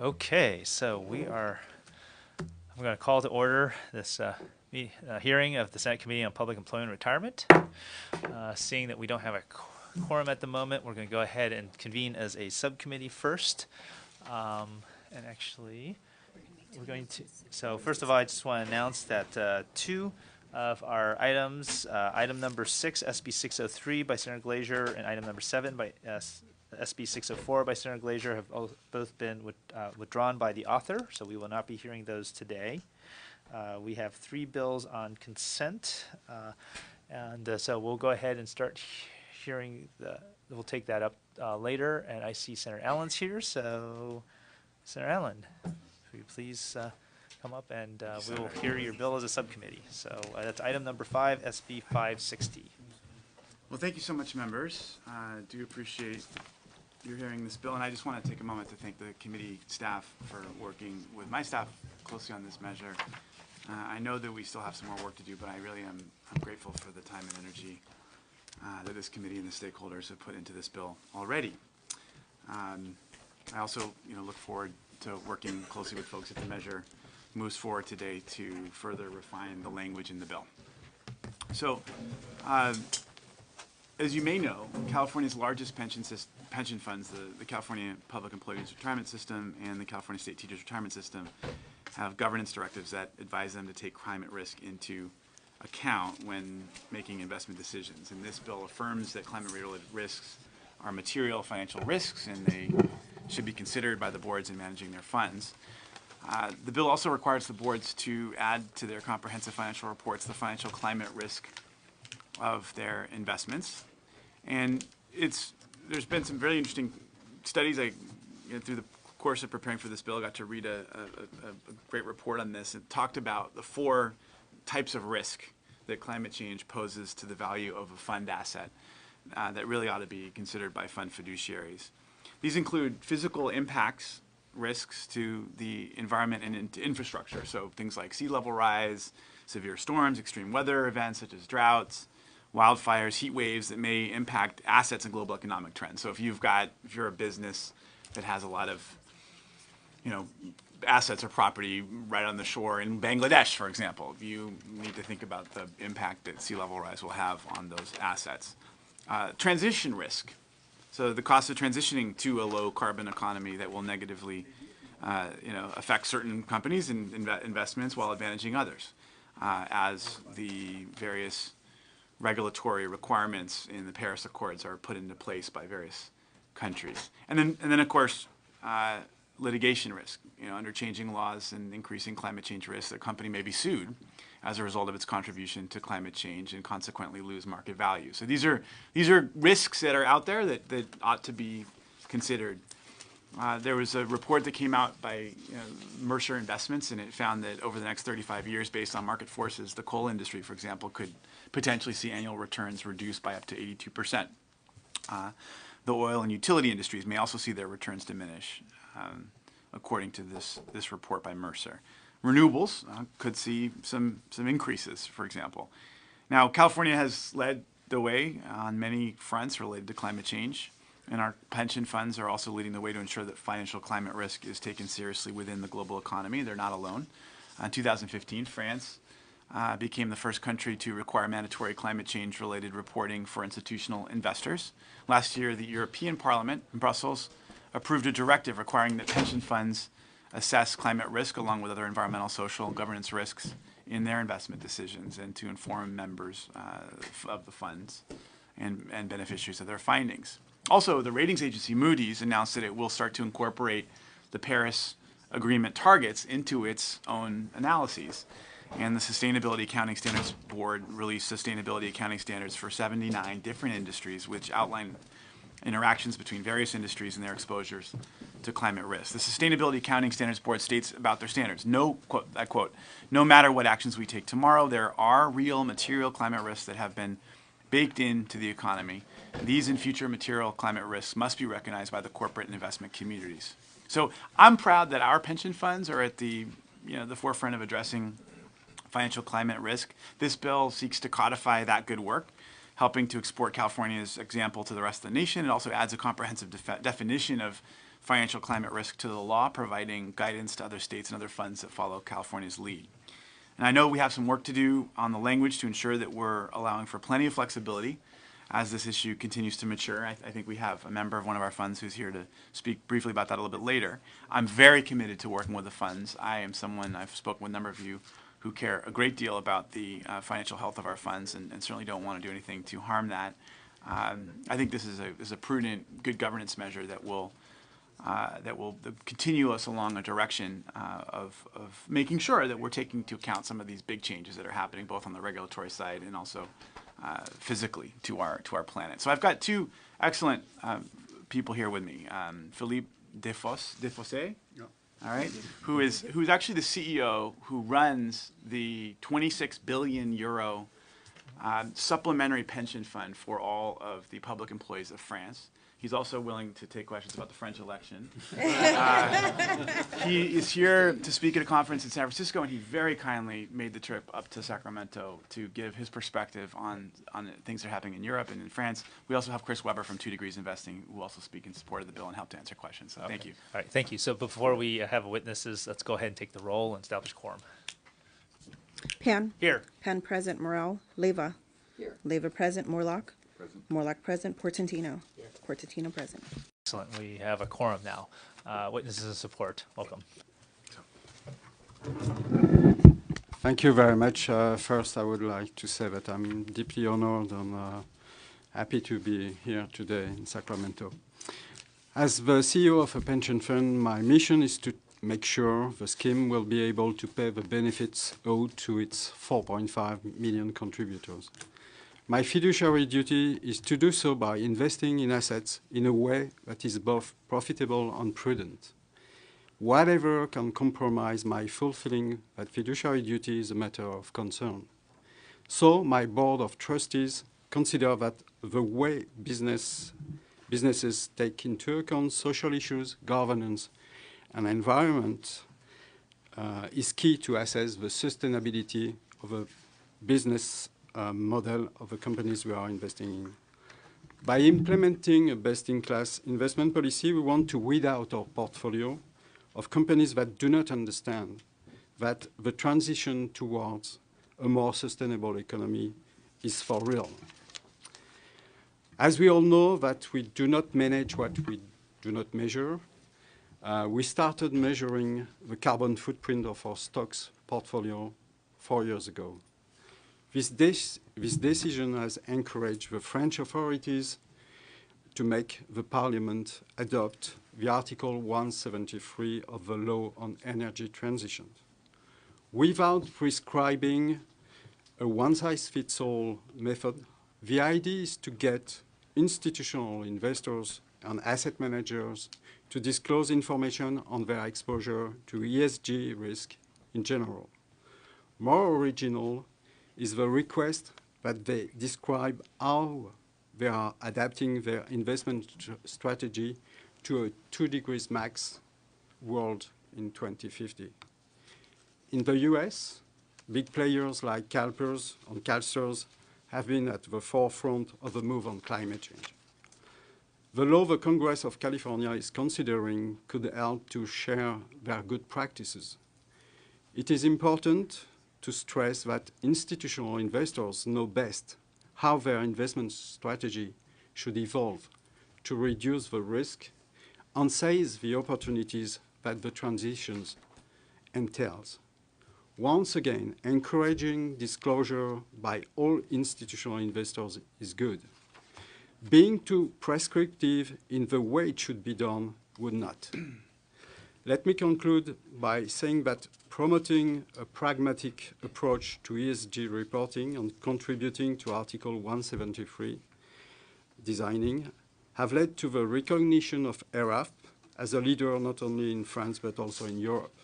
Okay, so I'm going to call to order this hearing of the Senate Committee on Public Employment and Retirement. Seeing that we don't have a quorum at the moment, we're going to go ahead and convene as a subcommittee first. And actually, we're going to, so first of all, I just want to announce that two of our items, item number 6, SB 603 by Senator Glazier, and item number 7 by SB 604 by Senator Glazier have both been withdrawn by the author, so we will not be hearing those today. We have 3 bills on consent, and so we'll go ahead and start hearing we'll take that up later, and I see Senator Allen's here, so Senator Allen, will you please come up and we will hear your bill as a subcommittee. So that's item number 5, SB 560. Well, thank you so much, members. I do appreciate your hearing this bill, and I just want to take a moment to thank the committee staff for working with my staff closely on this measure. I know that we still have some more work to do, but I really am grateful for the time and energy that this committee and the stakeholders have put into this bill already. I also, look forward to working closely with folks if the measure moves forward today to further refine the language in the bill. So, as you may know, California's largest pension funds, the California Public Employees Retirement System and the California State Teachers Retirement System, have governance directives that advise them to take climate risk into account when making investment decisions. And this bill affirms that climate-related risks are material financial risks and they should be considered by the boards in managing their funds. The bill also requires the boards to add to their comprehensive financial reports the financial climate risk of their investments. And there's been some very interesting studies. Through the course of preparing for this bill, I got to read a great report on this. It talked about the 4 types of risk that climate change poses to the value of a fund asset that really ought to be considered by fund fiduciaries. These include physical impacts, risks to the environment and to infrastructure, so things like sea level rise, severe storms, extreme weather events such as droughts, wildfires, heat waves that may impact assets and global economic trends. So if you're a business that has a lot of assets or property right on the shore in Bangladesh, for example, you need to think about the impact that sea level rise will have on those assets. Transition risk, so the cost of transitioning to a low carbon economy that will negatively affect certain companies and investments while advantaging others, as the various regulatory requirements in the Paris Accords are put into place by various countries. And then of course, litigation risk. Under changing laws and increasing climate change risk, the company may be sued as a result of its contribution to climate change and consequently lose market value. So these are risks that are out there that ought to be considered. There was a report that came out by Mercer Investments, and it found that over the next 35 years, based on market forces, the coal industry, for example, could potentially see annual returns reduced by up to 82%. The oil and utility industries may also see their returns diminish, according to this report by Mercer. Renewables could see some increases, for example. Now, California has led the way on many fronts related to climate change, and our pension funds are also leading the way to ensure that financial climate risk is taken seriously within the global economy. They're not alone. In 2015, France became the first country to require mandatory climate change-related reporting for institutional investors. Last year, the European Parliament in Brussels approved a directive requiring that pension funds assess climate risk along with other environmental, social, and governance risks in their investment decisions and to inform members of the funds and beneficiaries of their findings. Also, the ratings agency Moody's announced that it will start to incorporate the Paris Agreement targets into its own analyses. And the Sustainability Accounting Standards Board released sustainability accounting standards for 79 different industries, which outline interactions between various industries and their exposures to climate risk. The Sustainability Accounting Standards Board states about their standards, I quote, "No matter what actions we take tomorrow, there are real material climate risks that have been baked into the economy. These and future material climate risks must be recognized by the corporate and investment communities." So I'm proud that our pension funds are at the forefront of addressing financial climate risk. This bill seeks to codify that good work, helping to export California's example to the rest of the nation. It also adds a comprehensive definition of financial climate risk to the law, providing guidance to other states and other funds that follow California's lead. And I know we have some work to do on the language to ensure that we're allowing for plenty of flexibility as this issue continues to mature. I think we have a member of one of our funds who's here to speak briefly about that a little bit later. I'm very committed to working with the funds. I am someone, I've spoken with a number of you who care a great deal about the financial health of our funds and certainly don't want to do anything to harm that. I think this is a prudent, good governance measure that will continue us along a direction of making sure that we're taking into account some of these big changes that are happening both on the regulatory side and also physically to our planet. So I've got two excellent people here with me. Philippe Defossé, Yeah. all right, who's actually the CEO who runs the 26 billion euro supplementary pension fund for all of the public employees of France. He's also willing to take questions about the French election. He is here to speak at a conference in San Francisco, and he very kindly made the trip up to Sacramento to give his perspective on things that are happening in Europe and in France. We also have Chris Weber from 2 Degrees Investing, who also speak in support of the bill and help to answer questions. So thank you. All right, thank you. So before we have witnesses, let's go ahead and take the roll and establish quorum. Pan. Here. Pan present. Morel. Leva. Here. Leva present. Morlock. Present. Morlock present. Portantino. Here. Portantino present. Excellent. We have a quorum now. Witnesses of support, welcome. Thank you very much. First, I would like to say that I'm deeply honored and happy to be here today in Sacramento. As the CEO of a pension fund, my mission is to make sure the scheme will be able to pay the benefits owed to its 4.5 million contributors. My fiduciary duty is to do so by investing in assets in a way that is both profitable and prudent. Whatever can compromise my fulfilling that fiduciary duty is a matter of concern. So my board of trustees consider that the way businesses take into account social issues, governance, and environment is key to assess the sustainability of a business model of the companies we are investing in. By implementing a best-in-class investment policy, we want to weed out our portfolio of companies that do not understand that the transition towards a more sustainable economy is for real. As we all know that we do not manage what we do not measure, we started measuring the carbon footprint of our stocks portfolio 4 years ago. This decision has encouraged the French authorities to make the Parliament adopt the Article 173 of the Law on Energy Transition. Without prescribing a one-size-fits-all method, the idea is to get institutional investors and asset managers to disclose information on their exposure to ESG risk in general. More original is the request that they describe how they are adapting their investment strategy to a 2 degrees max world in 2050. In the US, big players like CalPERS and CalSTRS have been at the forefront of the move on climate change. The law the Congress of California is considering could help to share their good practices. It is important to stress that institutional investors know best how their investment strategy should evolve to reduce the risk and seize the opportunities that the transitions entails. Once again, encouraging disclosure by all institutional investors is good. Being too prescriptive in the way it should be done would not. Let me conclude by saying that promoting a pragmatic approach to ESG reporting and contributing to Article 173 designing have led to the recognition of ERAF as a leader not only in France but also in Europe.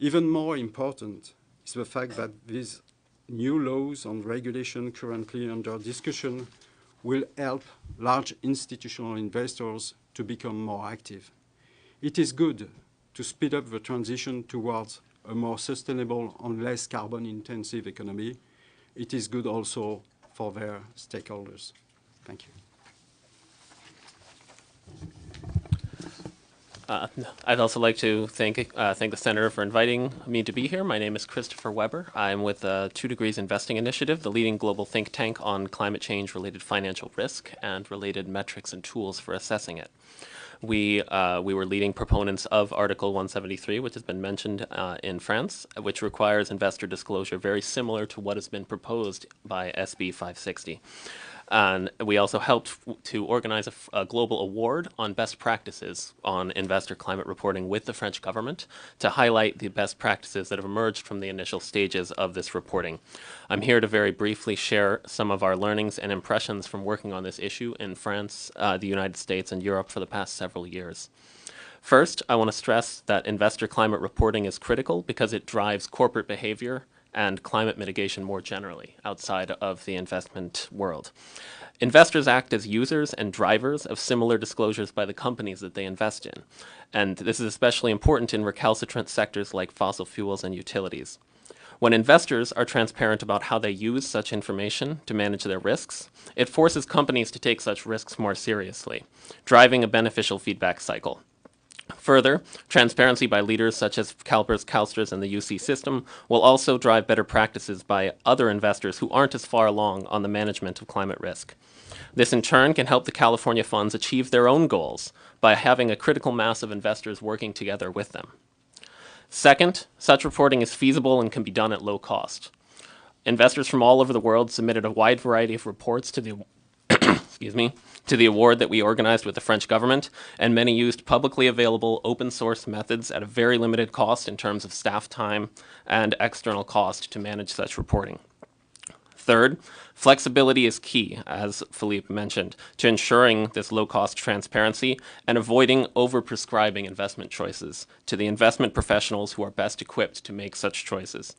Even more important is the fact that these new laws and regulations currently under discussion will help large institutional investors to become more active. It is good to speed up the transition towards a more sustainable and less carbon-intensive economy. It is good also for their stakeholders. Thank you. I'd also like to thank the Senator for inviting me to be here. My name is Christopher Weber. I'm with 2 Degrees Investing Initiative, the leading global think tank on climate change-related financial risk and related metrics and tools for assessing it. We were leading proponents of Article 173, which has been mentioned in France, which requires investor disclosure very similar to what has been proposed by SB 560. And we also helped to organize a global award on best practices on investor climate reporting with the French government to highlight the best practices that have emerged from the initial stages of this reporting. I'm here to very briefly share some of our learnings and impressions from working on this issue in France, the United States, and Europe for the past several years. First, I want to stress that investor climate reporting is critical because it drives corporate behavior and climate mitigation more generally outside of the investment world. Investors act as users and drivers of similar disclosures by the companies that they invest in. And this is especially important in recalcitrant sectors like fossil fuels and utilities. When investors are transparent about how they use such information to manage their risks, it forces companies to take such risks more seriously, driving a beneficial feedback cycle. Further, transparency by leaders such as CalPERS, CalSTRS, and the UC system will also drive better practices by other investors who aren't as far along on the management of climate risk. This in turn can help the California funds achieve their own goals by having a critical mass of investors working together with them. Second, such reporting is feasible and can be done at low cost. Investors from all over the world submitted a wide variety of reports to the to the award that we organized with the French government, and many used publicly available open source methods at a very limited cost in terms of staff time and external cost to manage such reporting. Third, flexibility is key, as Philippe mentioned, to ensuring this low-cost transparency and avoiding over-prescribing investment choices to the investment professionals who are best equipped to make such choices.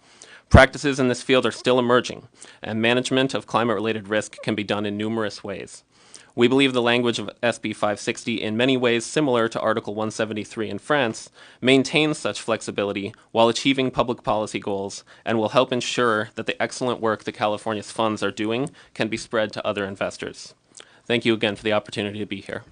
Practices in this field are still emerging, and management of climate-related risk can be done in numerous ways. We believe the language of SB 560, in many ways similar to Article 173 in France, maintains such flexibility while achieving public policy goals and will help ensure that the excellent work the California's funds are doing can be spread to other investors. Thank you again for the opportunity to be here.